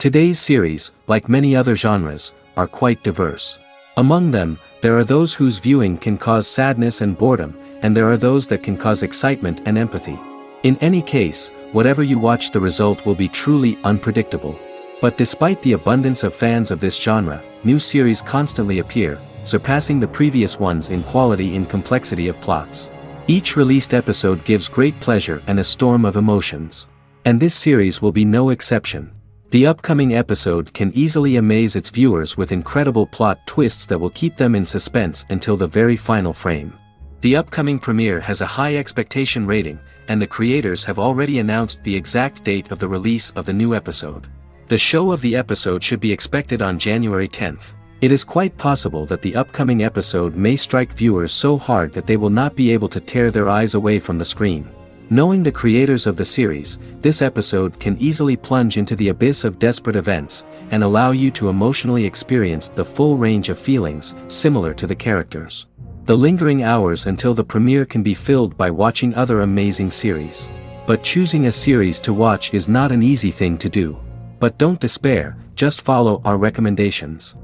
Today's series, like many other genres, are quite diverse. Among them, there are those whose viewing can cause sadness and boredom, and there are those that can cause excitement and empathy. In any case, whatever you watch, the result will be truly unpredictable. But despite the abundance of fans of this genre, new series constantly appear, surpassing the previous ones in quality and complexity of plots. Each released episode gives great pleasure and a storm of emotions. And this series will be no exception. The upcoming episode can easily amaze its viewers with incredible plot twists that will keep them in suspense until the very final frame. The upcoming premiere has a high expectation rating, and the creators have already announced the exact date of the release of the new episode. The show of the episode should be expected on January 10th. It is quite possible that the upcoming episode may strike viewers so hard that they will not be able to tear their eyes away from the screen. Knowing the creators of the series, this episode can easily plunge into the abyss of desperate events, and allow you to emotionally experience the full range of feelings, similar to the characters. The lingering hours until the premiere can be filled by watching other amazing series. But choosing a series to watch is not an easy thing to do. But don't despair, just follow our recommendations.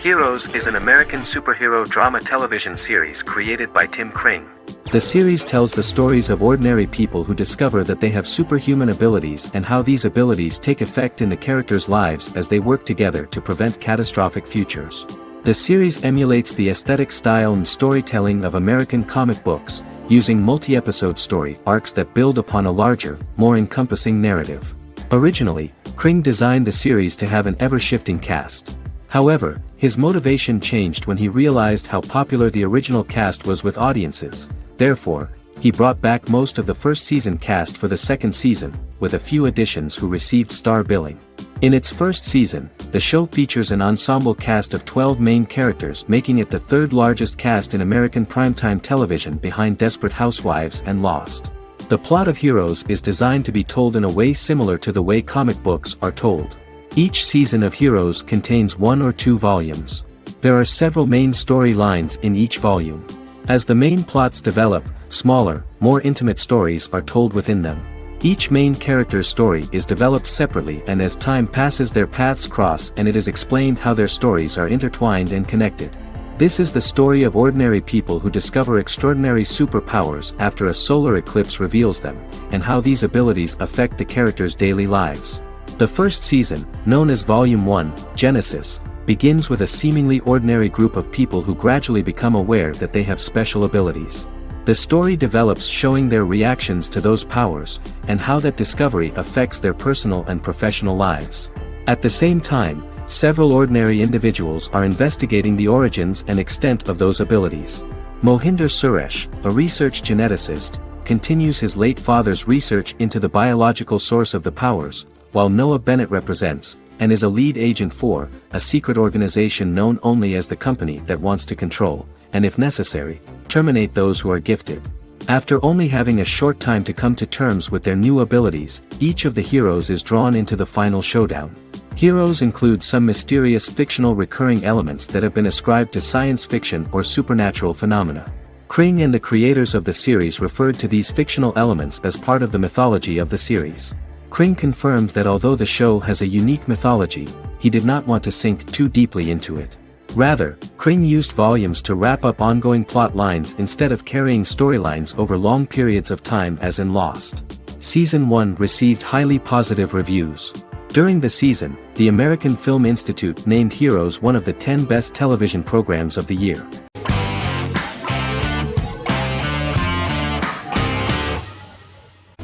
Heroes is an American superhero drama television series created by Tim Kring. The series tells the stories of ordinary people who discover that they have superhuman abilities and how these abilities take effect in the characters' lives as they work together to prevent catastrophic futures. The series emulates the aesthetic style and storytelling of American comic books, using multi-episode story arcs that build upon a larger, more encompassing narrative. Originally, Kring designed the series to have an ever-shifting cast. However, his motivation changed when he realized how popular the original cast was with audiences. Therefore, he brought back most of the first season cast for the second season, with a few additions who received star billing. In its first season, the show features an ensemble cast of 12 main characters, making it the third largest cast in American primetime television behind Desperate Housewives and Lost. The plot of Heroes is designed to be told in a way similar to the way comic books are told. Each season of Heroes contains 1 or 2 volumes. There are several main storylines in each volume. As the main plots develop, smaller, more intimate stories are told within them. Each main character's story is developed separately, and as time passes their paths cross and it is explained how their stories are intertwined and connected. This is the story of ordinary people who discover extraordinary superpowers after a solar eclipse reveals them, and how these abilities affect the characters' daily lives. The first season, known as Volume 1, Genesis, begins with a seemingly ordinary group of people who gradually become aware that they have special abilities. The story develops showing their reactions to those powers, and how that discovery affects their personal and professional lives. At the same time, several ordinary individuals are investigating the origins and extent of those abilities. Mohinder Suresh, a research geneticist, continues his late father's research into the biological source of the powers, while Noah Bennett represents, and is a lead agent for, a secret organization known only as the company that wants to control, and if necessary, terminate those who are gifted. After only having a short time to come to terms with their new abilities, each of the heroes is drawn into the final showdown. Heroes include some mysterious fictional recurring elements that have been ascribed to science fiction or supernatural phenomena. Kring and the creators of the series referred to these fictional elements as part of the mythology of the series. Kring confirmed that although the show has a unique mythology, he did not want to sink too deeply into it. Rather, Kring used volumes to wrap up ongoing plot lines instead of carrying storylines over long periods of time as in Lost. Season 1 received highly positive reviews. During the season, the American Film Institute named Heroes one of the 10 best television programs of the year.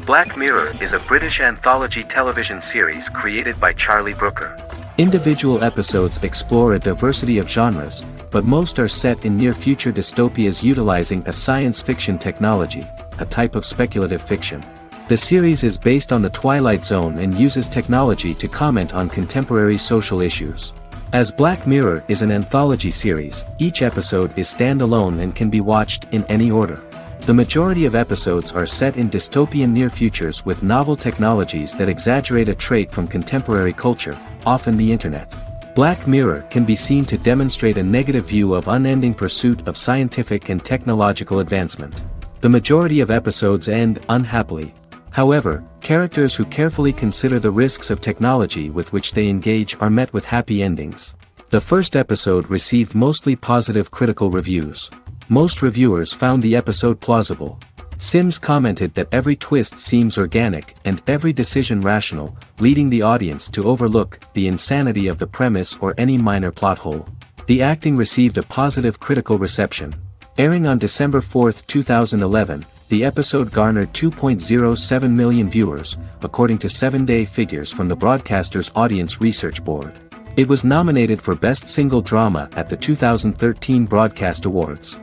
Black Mirror is a British anthology television series created by Charlie Brooker. Individual episodes explore a diversity of genres, but most are set in near-future dystopias utilizing a science fiction technology, a type of speculative fiction. The series is based on the Twilight Zone and uses technology to comment on contemporary social issues. As Black Mirror is an anthology series, each episode is standalone and can be watched in any order. The majority of episodes are set in dystopian near futures with novel technologies that exaggerate a trait from contemporary culture, often the internet. Black Mirror can be seen to demonstrate a negative view of unending pursuit of scientific and technological advancement. The majority of episodes end unhappily. However, characters who carefully consider the risks of technology with which they engage are met with happy endings. The first episode received mostly positive critical reviews. Most reviewers found the episode plausible. Sims commented that every twist seems organic and every decision rational, leading the audience to overlook the insanity of the premise or any minor plot hole. The acting received a positive critical reception. Airing on December 4, 2011, the episode garnered 2.07 million viewers, according to 7-day figures from the broadcaster's Audience Research Board. It was nominated for Best Single Drama at the 2013 Broadcast Awards.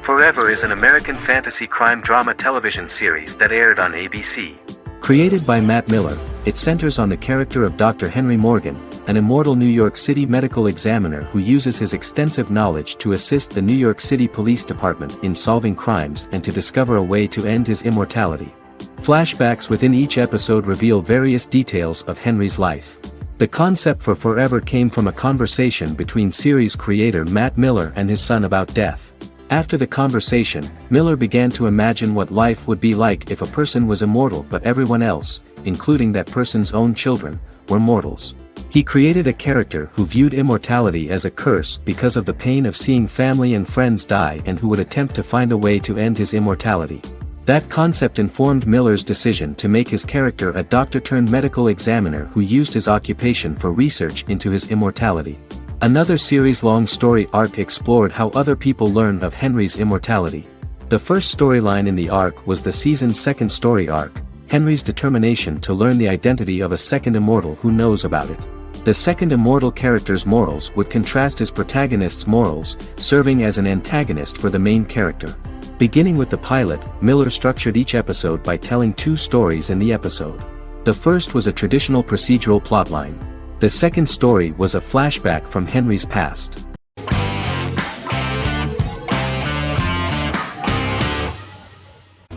Forever is an American fantasy crime drama television series that aired on ABC. Created by Matt Miller, it centers on the character of Dr. Henry Morgan, an immortal New York City medical examiner who uses his extensive knowledge to assist the New York City Police Department in solving crimes and to discover a way to end his immortality. Flashbacks within each episode reveal various details of Henry's life. The concept for Forever came from a conversation between series creator Matt Miller and his son about death. After the conversation, Miller began to imagine what life would be like if a person was immortal but everyone else, including that person's own children, were mortals. He created a character who viewed immortality as a curse because of the pain of seeing family and friends die and who would attempt to find a way to end his immortality. That concept informed Miller's decision to make his character a doctor-turned-medical examiner who used his occupation for research into his immortality. Another series-long story arc explored how other people learn of Henry's immortality. The first storyline in the arc was the season's second story arc, Henry's determination to learn the identity of a second immortal who knows about it. The second immortal character's morals would contrast his protagonist's morals, serving as an antagonist for the main character. Beginning with the pilot, Miller structured each episode by telling two stories in the episode. The first was a traditional procedural plotline. The second story was a flashback from Henry's past.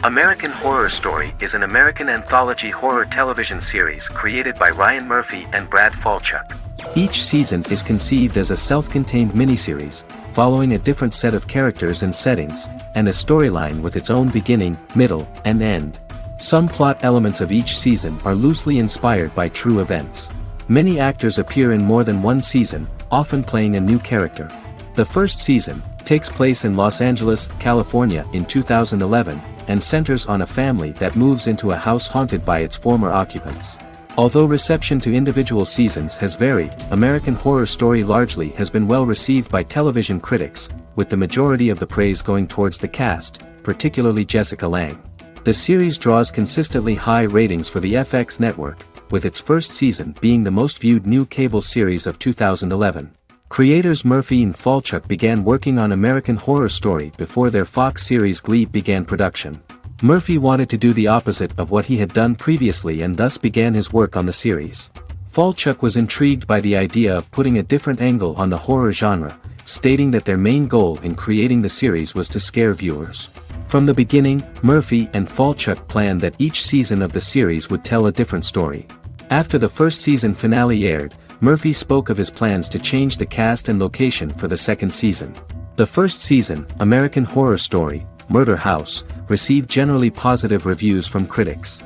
American Horror Story is an American anthology horror television series created by Ryan Murphy and Brad Falchuk. Each season is conceived as a self-contained miniseries, following a different set of characters and settings, and a storyline with its own beginning, middle, and end. Some plot elements of each season are loosely inspired by true events. Many actors appear in more than one season, often playing a new character. The first season takes place in Los Angeles, California in 2011, and centers on a family that moves into a house haunted by its former occupants. Although reception to individual seasons has varied, American Horror Story largely has been well received by television critics, with the majority of the praise going towards the cast, particularly Jessica Lange. The series draws consistently high ratings for the FX network, with its first season being the most viewed new cable series of 2011. Creators Murphy and Falchuk began working on American Horror Story before their Fox series Glee began production. Murphy wanted to do the opposite of what he had done previously and thus began his work on the series. Falchuk was intrigued by the idea of putting a different angle on the horror genre, stating that their main goal in creating the series was to scare viewers. From the beginning, Murphy and Falchuk planned that each season of the series would tell a different story. After the first season finale aired, Murphy spoke of his plans to change the cast and location for the second season. The first season, American Horror Story, Murder House, received generally positive reviews from critics.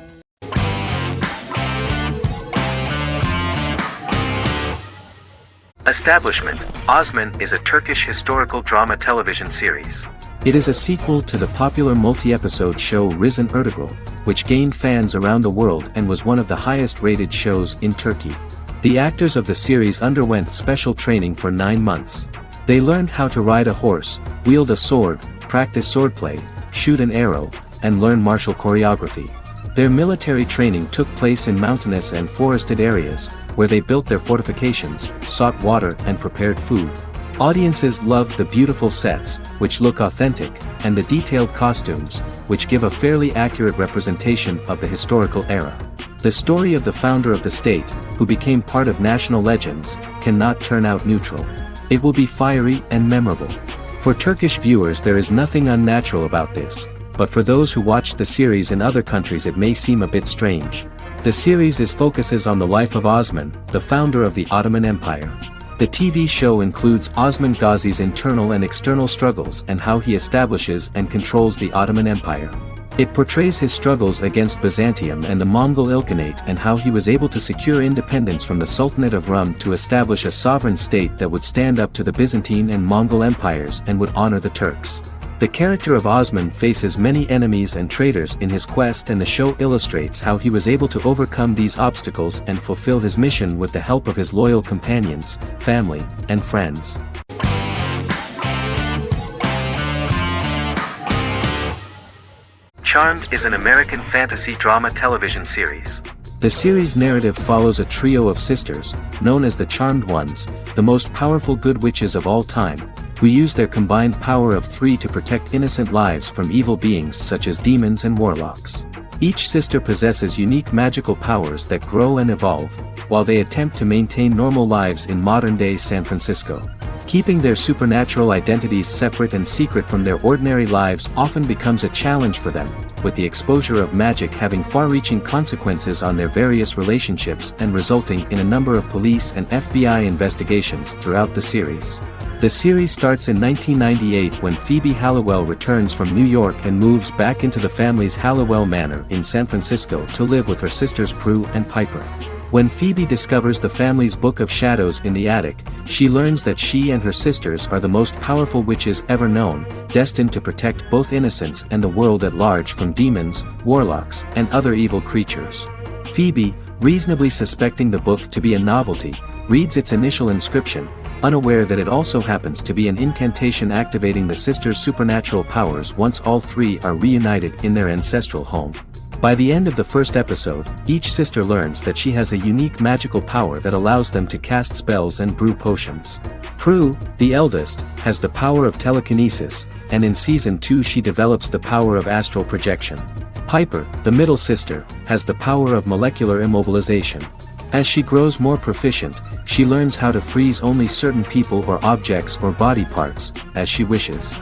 Establishment: Osman is a Turkish historical drama television series. It is a sequel to the popular multi-episode show Risen Ertugrul, which gained fans around the world and was one of the highest-rated shows in Turkey. The actors of the series underwent special training for 9 months. They learned how to ride a horse, wield a sword, practice swordplay, shoot an arrow, and learn martial choreography. Their military training took place in mountainous and forested areas, where they built their fortifications, sought water and prepared food. Audiences loved the beautiful sets, which look authentic, and the detailed costumes, which give a fairly accurate representation of the historical era. The story of the founder of the state, who became part of national legends, cannot turn out neutral. It will be fiery and memorable. For Turkish viewers there is nothing unnatural about this, but for those who watch the series in other countries it may seem a bit strange. The series focuses on the life of Osman, the founder of the Ottoman Empire. The TV show includes Osman Ghazi's internal and external struggles and how he establishes and controls the Ottoman Empire. It portrays his struggles against Byzantium and the Mongol Ilkhanate and how he was able to secure independence from the Sultanate of Rum to establish a sovereign state that would stand up to the Byzantine and Mongol empires and would honor the Turks. The character of Osman faces many enemies and traitors in his quest, and the show illustrates how he was able to overcome these obstacles and fulfill his mission with the help of his loyal companions, family, and friends. Charmed is an American fantasy drama television series. The series' narrative follows a trio of sisters, known as the Charmed Ones, the most powerful good witches of all time, who use their combined power of 3 to protect innocent lives from evil beings such as demons and warlocks. Each sister possesses unique magical powers that grow and evolve, while they attempt to maintain normal lives in modern-day San Francisco. Keeping their supernatural identities separate and secret from their ordinary lives often becomes a challenge for them, with the exposure of magic having far-reaching consequences on their various relationships and resulting in a number of police and FBI investigations throughout the series. The series starts in 1998 when Phoebe Halliwell returns from New York and moves back into the family's Halliwell Manor in San Francisco to live with her sisters Prue and Piper. When Phoebe discovers the family's Book of Shadows in the attic, she learns that she and her sisters are the most powerful witches ever known, destined to protect both innocents and the world at large from demons, warlocks, and other evil creatures. Phoebe, reasonably suspecting the book to be a novelty, reads its initial inscription, unaware that it also happens to be an incantation activating the sisters' supernatural powers once all 3 are reunited in their ancestral home. By the end of the first episode, each sister learns that she has a unique magical power that allows them to cast spells and brew potions. Prue, the eldest, has the power of telekinesis, and in Season 2 she develops the power of astral projection. Piper, the middle sister, has the power of molecular immobilization. As she grows more proficient, she learns how to freeze only certain people or objects or body parts, as she wishes.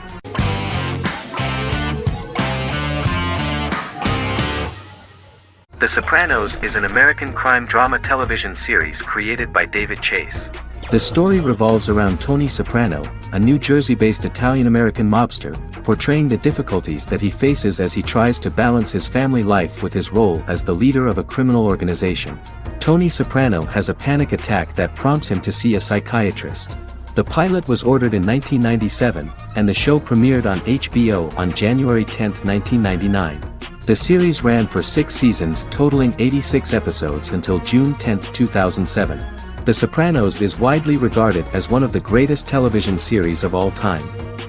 The Sopranos is an American crime drama television series created by David Chase. The story revolves around Tony Soprano, a New Jersey-based Italian-American mobster, portraying the difficulties that he faces as he tries to balance his family life with his role as the leader of a criminal organization. Tony Soprano has a panic attack that prompts him to see a psychiatrist. The pilot was ordered in 1997, and the show premiered on HBO on January 10, 1999. The series ran for 6 seasons totaling 86 episodes until June 10, 2007. The Sopranos is widely regarded as one of the greatest television series of all time.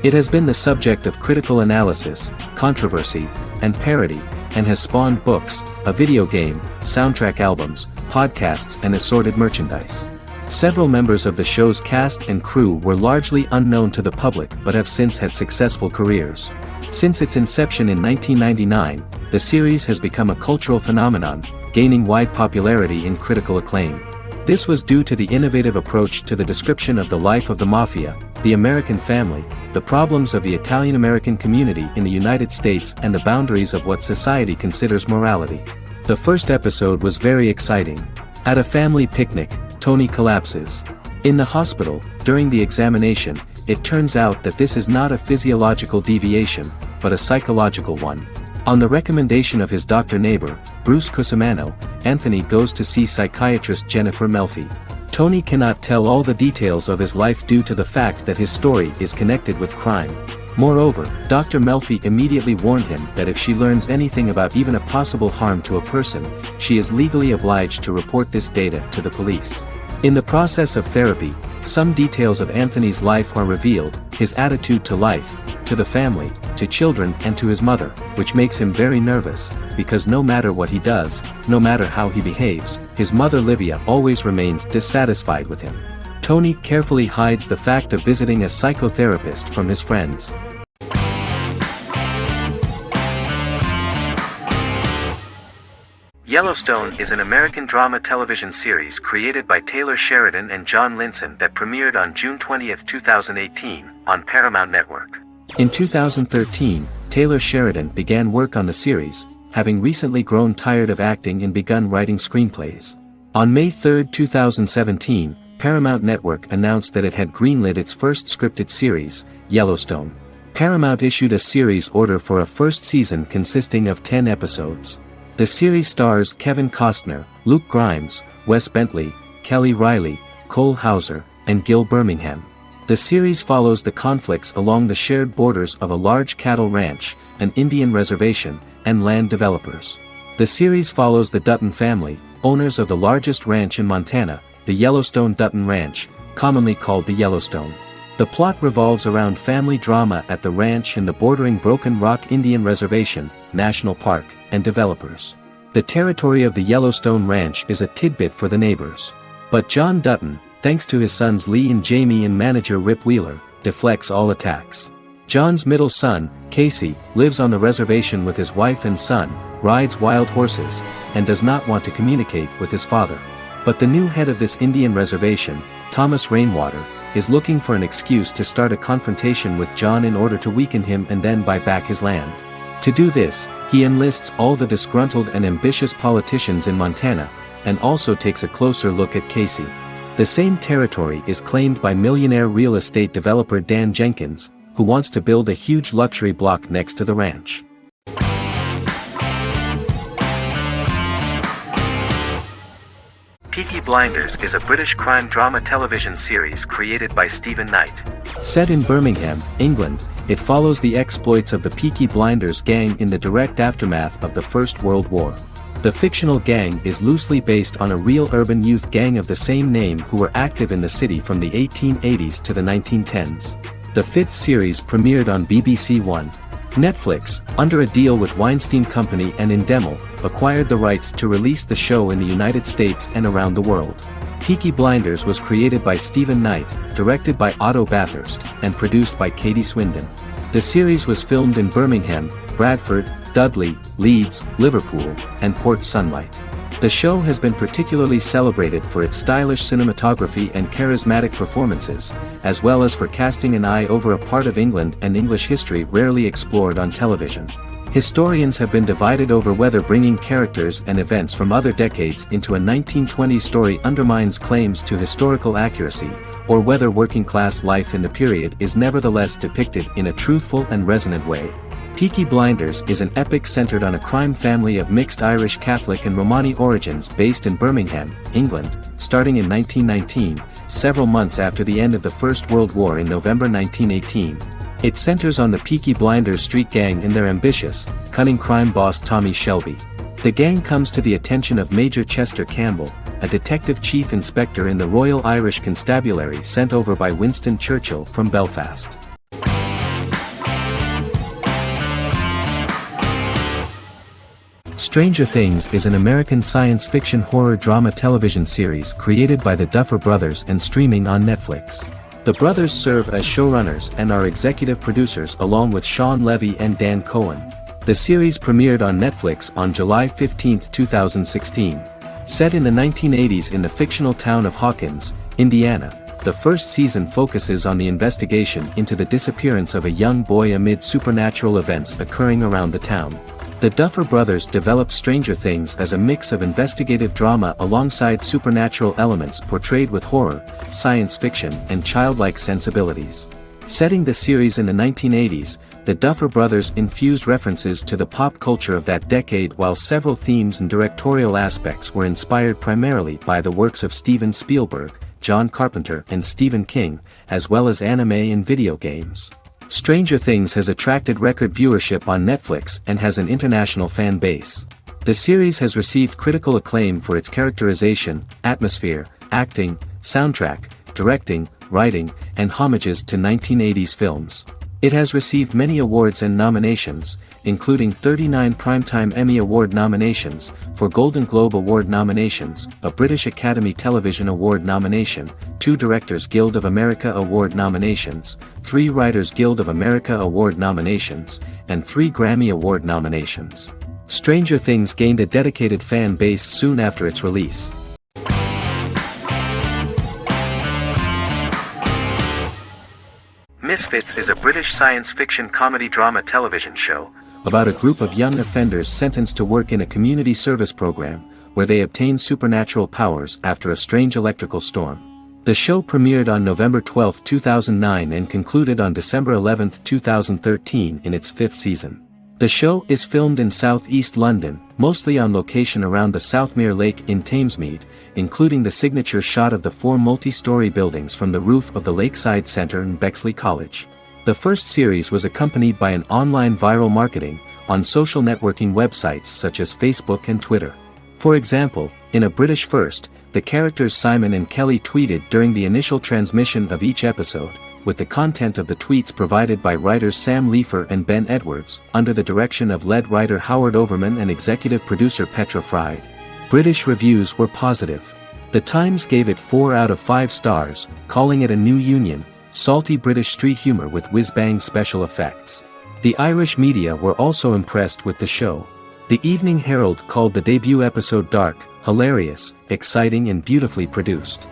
It has been the subject of critical analysis, controversy, and parody, and has spawned books, a video game, soundtrack albums, podcasts and assorted merchandise. Several members of the show's cast and crew were largely unknown to the public but have since had successful careers. Since its inception in 1999, the series has become a cultural phenomenon, gaining wide popularity and critical acclaim. This was due to the innovative approach to the description of the life of the mafia, the American family, the problems of the Italian-American community in the United States and the boundaries of what society considers morality. The first episode was very exciting. At a family picnic, Tony collapses. In the hospital, during the examination, it turns out that this is not a physiological deviation, but a psychological one. On the recommendation of his doctor neighbor, Bruce Cusimano, Anthony goes to see psychiatrist Jennifer Melfi. Tony cannot tell all the details of his life due to the fact that his story is connected with crime. Moreover, Dr. Melfi immediately warned him that if she learns anything about even a possible harm to a person, she is legally obliged to report this data to the police. In the process of therapy, some details of Anthony's life are revealed, his attitude to life, to the family, to children and to his mother, which makes him very nervous, because no matter what he does, no matter how he behaves, his mother Livia always remains dissatisfied with him. Tony carefully hides the fact of visiting a psychotherapist from his friends. Yellowstone is an American drama television series created by Taylor Sheridan and John Linson that premiered on June 20, 2018, on Paramount Network. In 2013, Taylor Sheridan began work on the series, having recently grown tired of acting and begun writing screenplays. On May 3, 2017, Paramount Network announced that it had greenlit its first scripted series, Yellowstone. Paramount issued a series order for a first season consisting of 10 episodes. The series stars Kevin Costner, Luke Grimes, Wes Bentley, Kelly Riley, Cole Hauser, and Gil Birmingham. The series follows the conflicts along the shared borders of a large cattle ranch, an Indian reservation, and land developers. The series follows the Dutton family, owners of the largest ranch in Montana, the Yellowstone Dutton Ranch, commonly called the Yellowstone. The plot revolves around family drama at the ranch and the bordering Broken Rock Indian Reservation, National Park, and developers. The territory of the Yellowstone Ranch is a tidbit for the neighbors. But John Dutton, thanks to his sons Lee and Jamie and manager Rip Wheeler, deflects all attacks. John's middle son, Casey, lives on the reservation with his wife and son, rides wild horses, and does not want to communicate with his father. But the new head of this Indian reservation, Thomas Rainwater, is looking for an excuse to start a confrontation with John in order to weaken him and then buy back his land. To do this, he enlists all the disgruntled and ambitious politicians in Montana, and also takes a closer look at Casey. The same territory is claimed by millionaire real estate developer Dan Jenkins, who wants to build a huge luxury block next to the ranch. Peaky Blinders is a British crime drama television series created by Stephen Knight. Set in Birmingham, England, it follows the exploits of the Peaky Blinders gang in the direct aftermath of the First World War. The fictional gang is loosely based on a real urban youth gang of the same name who were active in the city from the 1880s to the 1910s. The fifth series premiered on BBC One. Netflix, under a deal with Weinstein Company and Endemol, acquired the rights to release the show in the United States and around the world. Peaky Blinders was created by Stephen Knight, directed by Otto Bathurst, and produced by Katie Swindon. The series was filmed in Birmingham, Bradford, Dudley, Leeds, Liverpool, and Port Sunlight. The show has been particularly celebrated for its stylish cinematography and charismatic performances, as well as for casting an eye over a part of England and English history rarely explored on television. Historians have been divided over whether bringing characters and events from other decades into a 1920s story undermines claims to historical accuracy, or whether working-class life in the period is nevertheless depicted in a truthful and resonant way. Peaky Blinders is an epic centered on a crime family of mixed Irish Catholic and Romani origins based in Birmingham, England, starting in 1919, several months after the end of the First World War in November 1918. It centers on the Peaky Blinders street gang and their ambitious, cunning crime boss Tommy Shelby. The gang comes to the attention of Major Chester Campbell, a detective chief inspector in the Royal Irish Constabulary sent over by Winston Churchill from Belfast. Stranger Things is an American science fiction horror drama television series created by the Duffer Brothers and streaming on Netflix. The brothers serve as showrunners and are executive producers along with Sean Levy and Dan Cohen. The series premiered on Netflix on July 15, 2016. Set in the 1980s in the fictional town of Hawkins, Indiana, the first season focuses on the investigation into the disappearance of a young boy amid supernatural events occurring around the town. The Duffer Brothers developed Stranger Things as a mix of investigative drama alongside supernatural elements portrayed with horror, science fiction, and childlike sensibilities. Setting the series in the 1980s, the Duffer Brothers infused references to the pop culture of that decade while several themes and directorial aspects were inspired primarily by the works of Steven Spielberg, John Carpenter and Stephen King, as well as anime and video games. Stranger Things has attracted record viewership on Netflix and has an international fan base. The series has received critical acclaim for its characterization, atmosphere, acting, soundtrack, directing, writing, and homages to 1980s films. It has received many awards and nominations, including 39 Primetime Emmy Award nominations, 4 Golden Globe Award nominations, a British Academy Television Award nomination, 2 Directors Guild of America Award nominations, 3 Writers Guild of America Award nominations, and 3 Grammy Award nominations. Stranger Things gained a dedicated fan base soon after its release. Misfits is a British science fiction comedy drama television show about a group of young offenders sentenced to work in a community service program, where they obtain supernatural powers after a strange electrical storm. The show premiered on November 12, 2009 and concluded on December 11, 2013 in its 5th season. The show is filmed in southeast London, mostly on location around the Southmere Lake in Thamesmead, including the signature shot of the 4 multi-story buildings from the roof of the Lakeside Centre in Bexley College. The first series was accompanied by an online viral marketing on social networking websites such as Facebook and Twitter. For example, in a British first, the characters Simon and Kelly tweeted during the initial transmission of each episode, with the content of the tweets provided by writers Sam Leifer and Ben Edwards, under the direction of lead writer Howard Overman and executive producer Petra Fried. British reviews were positive. The Times gave it 4 out of 5 stars, calling it a new union, salty British street humor with whiz-bang special effects. The Irish media were also impressed with the show. The Evening Herald called the debut episode dark, hilarious, exciting and beautifully produced.